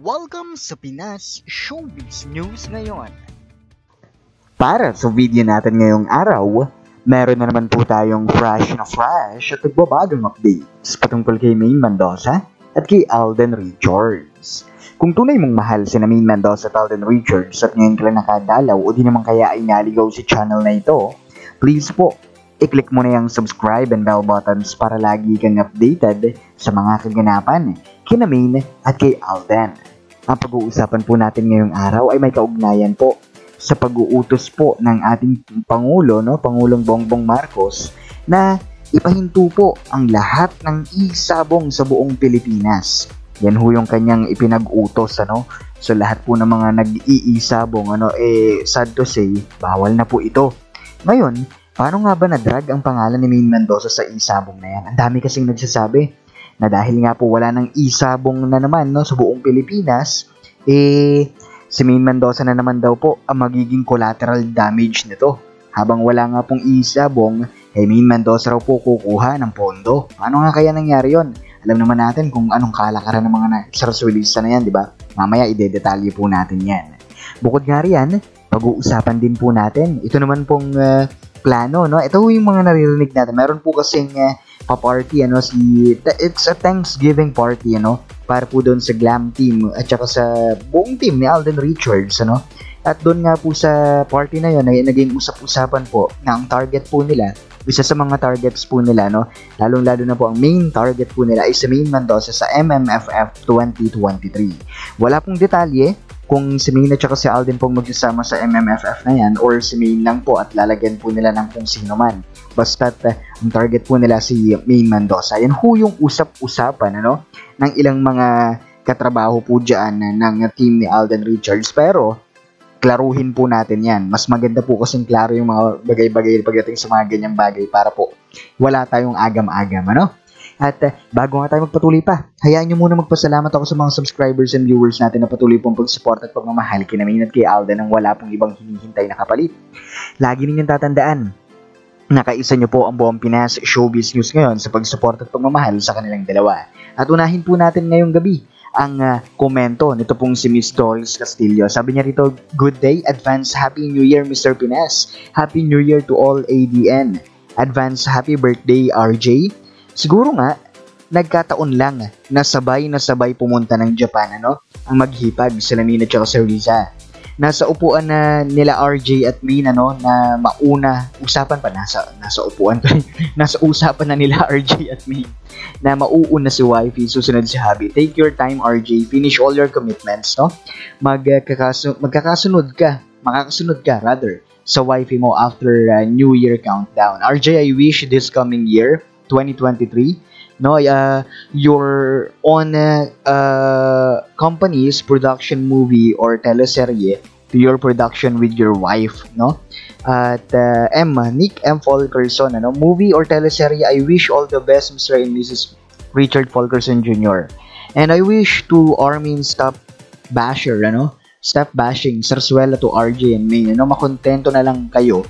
Welcome sa Pinas Showbiz News ngayon. Para sa video natin ngayong araw, meron na naman po tayong fresh at nagbabagang updates patungkol kay Maine Mendoza at kay Alden Richards. Kung tunay mong mahal si Maine Mendoza at Alden Richards at ngayon ka lang nakadalaw o di naman kaya ay naligaw si channel na ito, please po, i-click mo na yung subscribe and bell buttons para lagi kang updated sa mga kaganapan kina Maine at kay Alden. Ang pag-uusapan po natin ngayong araw ay may kaugnayan po sa pag-uutos po ng ating Pangulo, Pangulong Bongbong Marcos, na ipahinto po ang lahat ng isabong sa buong Pilipinas. Yan ho yung kanyang ipinag-utos, So lahat po ng mga nag-iisabong, sad to say, bawal na po ito. Ngayon, paano nga ba na-drag ang pangalan ni Maine Mendoza sa isabong na yan? Ang dami kasing nagsasabi na dahil nga po wala ng isabong na naman sa buong Pilipinas, si Maine Mendoza na naman daw po ang magiging collateral damage nito. Habang wala nga pong isabong, Maine Mendoza raw po kukuha ng pondo. Ano nga kaya nangyari yon? Alam naman natin kung anong kalakaran ng mga sarsulista na yan, di ba? Mamaya idedetalye po natin yan. Bukod nga riyan, pag-uusapan din po natin. Ito naman pong plano, Ito yung mga naririnig natin. Meron po kasing pa-party, it's a Thanksgiving party, para po doon sa glam team at saka sa buong team ni Alden Richards, At doon nga po sa party na yun, ay naging usap-usapan po na ang target po nila, isa sa mga targets po nila, lalong-lalo na po ang main target po nila ay si Maine Mendoza sa MMFF 2023. Wala pong detalye kung si Maine at saka si Alden pong magsasama sa MMFF na yan or si Maine lang po at lalagyan po nila ng kung sino man. Basta't ang target po nila si Maine Mendoza. Yan ho yung usap-usapan ng ilang mga katrabaho po dyan ng team ni Alden Richards. Pero klaruhin po natin yan. Mas maganda po kasing klaro yung mga bagay-bagay pagdating sa mga ganyang bagay para po wala tayong agam-agam, At bago nga tayo magpatuloy pa, hayaan nyo muna magpasalamat ako sa mga subscribers and viewers natin na patuloy pong pag-support at pagmamahal kina Maine at kay Alden nang wala pong ibang hinihintay na kapalit. Lagi ninyong tatandaan, nakaisa nyo po ang buong Pinas Showbiz News ngayon sa pag-support at pagmamahal sa kanilang dalawa. At unahin po natin ngayong gabi ang komento nito pong si Miss Doris Castillo. Sabi niya rito, "Good day, advance Happy New Year Mr. Pinas. Happy New Year to all ADN. Advance Happy Birthday RJ. Siguro nga, nagkataon lang na sabay pumunta ng Japan, ang maghipag sila Maine at saka si Riza. Nasa upuan na nila RJ at Maine, na mauna, usapan pa, nasa upuan ko nasa usapan na nila RJ at Maine, na mauuna si wifey, susunod si hubby. Take your time RJ, finish all your commitments, makakasunod ka rather, sa wifey mo after New Year countdown. RJ, I wish this coming year, 2023, your own company's production movie or teleserye to your production with your wife, At Nick M. Fulkerson, movie or teleserye, I wish all the best Mr. and Mrs. Richard Fulkerson Jr. And I wish to Armin stop bashing Sarsuela to RJ and Maine, makontento na lang kayo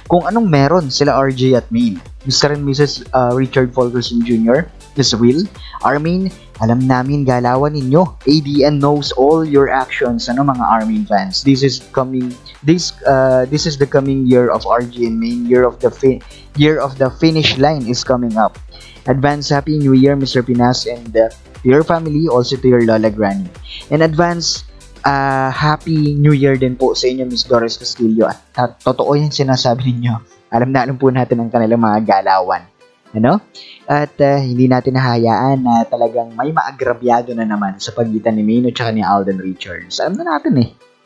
kung anong meron sila RJ at Maine. Mr. and Mrs. Richard Fulkerson Jr. is real. Armin, alam namin galawan ninyo. ADN knows all your actions, mga Armin fans. This is the coming year of RJ and Maine. Year of the finish line is coming up. Advance Happy New Year Mr. Pinas and to your family, also to your Lola Granny. And advance Happy New Year din po sa inyo, Miss Doris Castillo. At totoo yung sinasabi ninyo. Alam po natin ang kanilang mga galawan. At hindi natin nahayaan na talagang may maagrabyado na naman sa pagitan ni Maine at ni Alden Richards. Alam na natin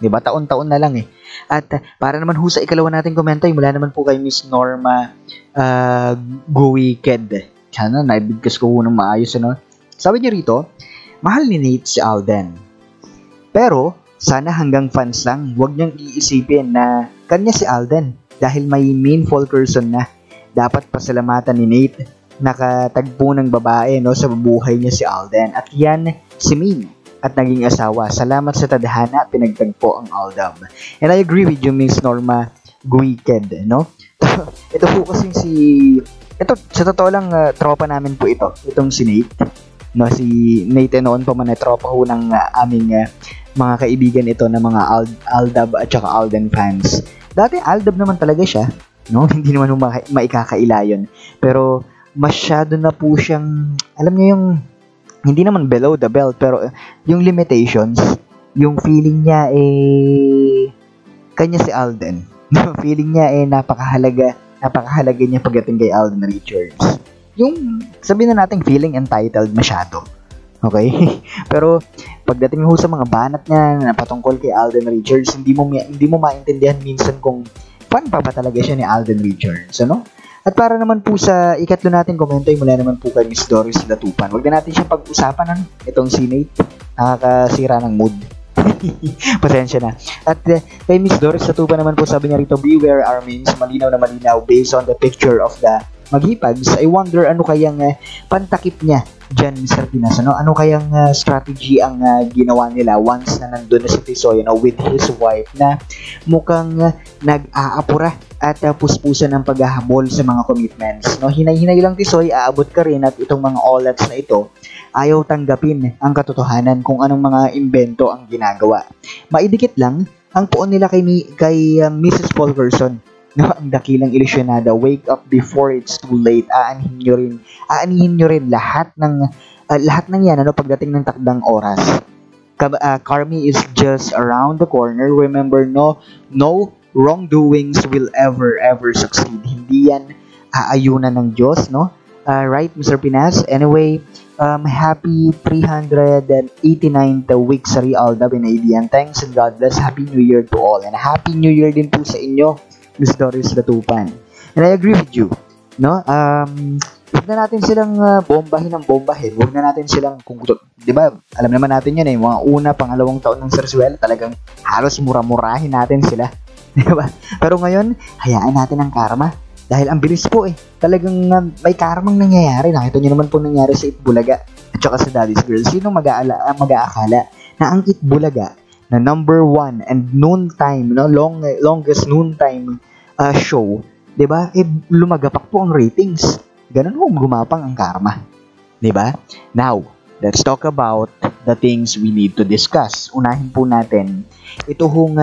Diba? Taon-taon na lang At para naman sa ikalawa nating komento, mula naman po kay Miss Norma Guwiked. Sana naibigkas ko ng maayos. Sabi niya rito, mahal ni Nate si Alden. Pero, sana hanggang fans lang, huwag niyang iisipin na kanya si Alden dahil may Maine Fulkerson na. Dapat pasalamatan ni Nate, nakatagpo ng babae sa buhay niya si Alden. At yan, si Maine at naging asawa. Salamat sa tadhana, pinagtagpo ang Aldab. And I agree with you, Miss Norma Guiked, Ito po kasing ito, sa totoo lang, tropa namin po ito. Itong si Nate. No, si Nathan noon pa man ay tropa ho ng aming mga kaibigan ito na mga Aldab at saka Alden fans. Dati Aldab naman talaga siya, no? Hindi naman maikakaila yun. Pero masyado na po siyang, alam niyo yung, hindi naman below the belt, pero yung limitations, yung feeling niya kanya si Alden. Feeling niya napakahalaga niya pagdating kay Alden Richards. Yung, sabihin na natin, feeling entitled masyado. Okay? Pero, pagdating ho sa mga banat niya na patungkol kay Alden Richards, hindi mo maintindihan minsan kung fan pa ba talaga siya ni Alden Richards, ano? At para naman po sa ikatlo natin komento, mula naman po kay Miss Doris Latupan. Huwag na natin siya pag-usapan itong si Nate. Nakakasira ng mood. Pasensya na. At kay Miss Doris Latupan naman po, sabi niya rito, beware our means, malinaw na malinaw based on the picture of the maghipags. I wonder ano kayang pantakip niya dyan, Mr. Pinas. Ano kayang strategy ang ginawa nila once na nandun na si Tisoy with his wife na mukhang nag-aapura at puspusan ng paghahabol sa mga commitments. Hinay-hinay lang Tisoy, aabot ka rin at itong mga olats na ito ayaw tanggapin ang katotohanan kung anong mga imbento ang ginagawa. Maidikit lang ang poon nila kay Mrs. Fulkerson. Ang dakilang ilusyonada, wake up before it's too late. Aanihin nyo rin lahat ng yan pagdating ng takdang oras. Carmi is just around the corner. Remember, no wrongdoings will ever succeed. Hindi yan aayunan ng Diyos, no? Right, Mr. Pinas? Anyway, happy 389th week sa Rialda, Binaidian. Thanks and God bless. Happy New Year to all. And Happy New Year din po sa inyo, Miss Doris Latupan. And I agree with you, no? Huwag na natin silang bombahin. Huwag na natin silang, di ba, alam naman natin yan mga una, pangalawang taon ng Sarsuela, talagang halos mura-murahin natin sila. Di ba? Pero ngayon, hayaan natin ang karma. Dahil ang bilis po talagang may karmang nangyayari. Nakita nyo naman po nangyari sa Itbulaga at saka sa Daddy's Girl. Sino mag-aakala na ang Itbulaga na number 1 and noontime, longest noontime show, 'di ba? Lumagapak po ang ratings. Ganun ho gumapang ang karma. 'Di ba? Now, let's talk about the things we need to discuss. Unahin po natin ito hong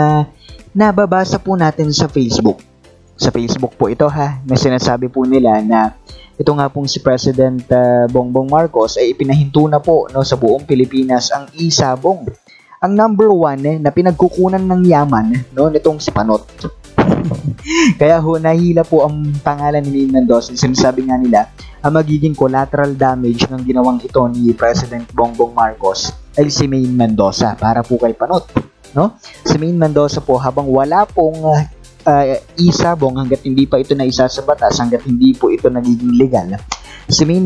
nababasa po natin sa Facebook. Sa Facebook po ito na sinasabi po nila na ito nga pong si President Bongbong Marcos ay ipinahinto na po sa buong Pilipinas ang isabong. Ang number 1 na pinagkukunan ng yaman nitong si Panot. Kaya nahila po ang pangalan ni Maine Mendoza. Sinasabi nga nila ang magiging collateral damage ng ginawang ito ni President Bongbong Marcos ay si Maine Mendoza para po kay Panot. Si Maine Mendoza po, habang wala pong isabong, hanggat hindi pa ito naisa sa batas, hanggat hindi po ito nagiging legal, si Maine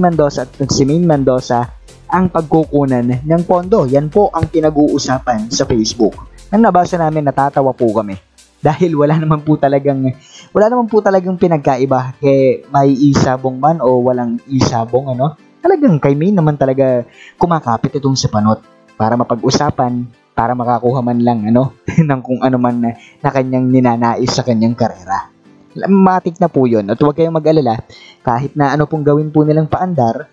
Mendoza ang pagkukunan ng pondo. Yan po ang pinag-uusapan sa Facebook. Nang nabasa namin, natatawa po kami. Dahil wala naman po talagang pinagkaiba kay may isabong man o walang isabong, Talagang kay Maine naman talaga kumakapit itong si Panot para mapag-usapan, para makakuha man lang, ng kung ano man na kanyang ninanais sa kanyang karera. Matik na po yun. At huwag kayong mag-alala, kahit na ano pong gawin po nilang paandar,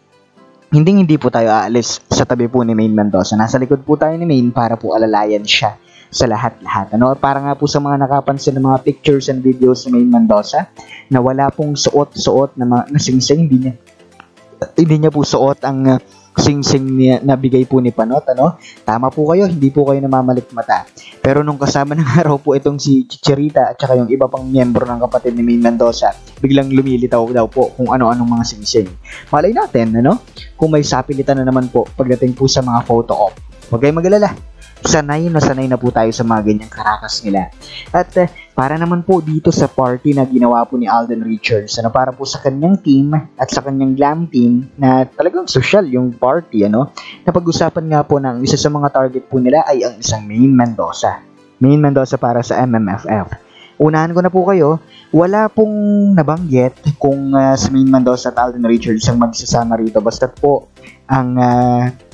hindi po tayo aalis sa tabi po ni Maine Mendoza. Nasa likod po tayo ni Maine para po alalayan siya sa lahat-lahat. Para nga po sa mga nakapansin ng mga pictures and videos ni Maine Mendoza na wala pong suot-suot na singsing, hindi niya po suot ang singsing na bigay po ni Panot, Tama po kayo, hindi po kayo namamalikmata. Pero nung kasama ng araw po itong si Chichirita at saka yung iba pang miyembro ng kapatid ni Maine Mendoza, biglang lumilitaw daw po kung ano-anong mga singsing. Malay natin, kung may sapilitan na naman po pagdating po sa mga photo op. Huwag kayong mag-alala. Sanay na po tayo sa mga ganyang karakas nila. At para naman po dito sa party na ginawa po ni Alden Richards, para po sa kanyang team at sa kanyang glam team na talagang social yung party, napag-usapan nga po ng isa sa mga target po nila ay ang isang Maine Mendoza. Maine Mendoza para sa MMFF. Unahan ko na po kayo, wala pong nabanggit kung si Maine Mendoza at Alden Richards ang magsasama rito. Basta't po ang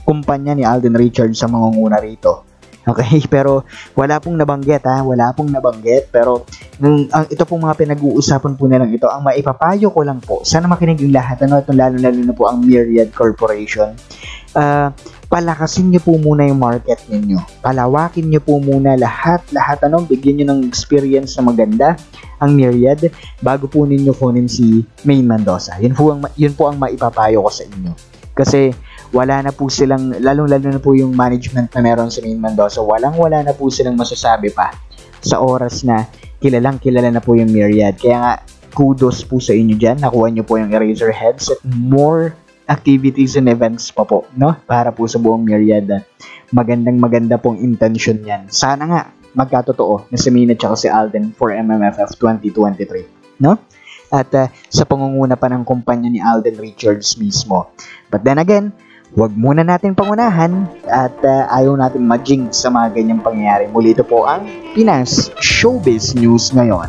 kumpanya ni Alden Richards sa mangunguna rito. Okay, pero wala pong nabanggit wala pong nabanggit, pero ito pong mga pinag-uusapan po na lang ito, ang maipapayo ko lang po, sana makinig yung lahat, itong lalo-lalo na po ang Myriad Corporation. Palakasin nyo po muna yung market ninyo. Palawakin nyo po muna lahat, bigyan nyo ng experience na maganda ang Myriad bago po ninyo kunin si Maine Mendoza. Yun po ang maipapayo ko sa inyo. Kasi wala na po silang, lalong-lalo na po yung management na meron sa Maine Mendoza, wala na po silang masasabi pa sa oras na kilala na po yung Myriad. Kaya nga, kudos po sa inyo dyan. Nakuha nyo po yung Eraserheads at more activities and events pa po, no? Para po sa buong Myriad. Maganda pong intention yan. Sana nga magkatotoo na si Maine at saka si Alden for MMFF 2023, no? At sa pangunguna pa ng kumpanya ni Alden Richards mismo. But then again, wag muna natin pangunahan at ayaw natin ma-jinx sa mga ganyang pangyayari. Muli ito po ang Pinas Showbiz News ngayon.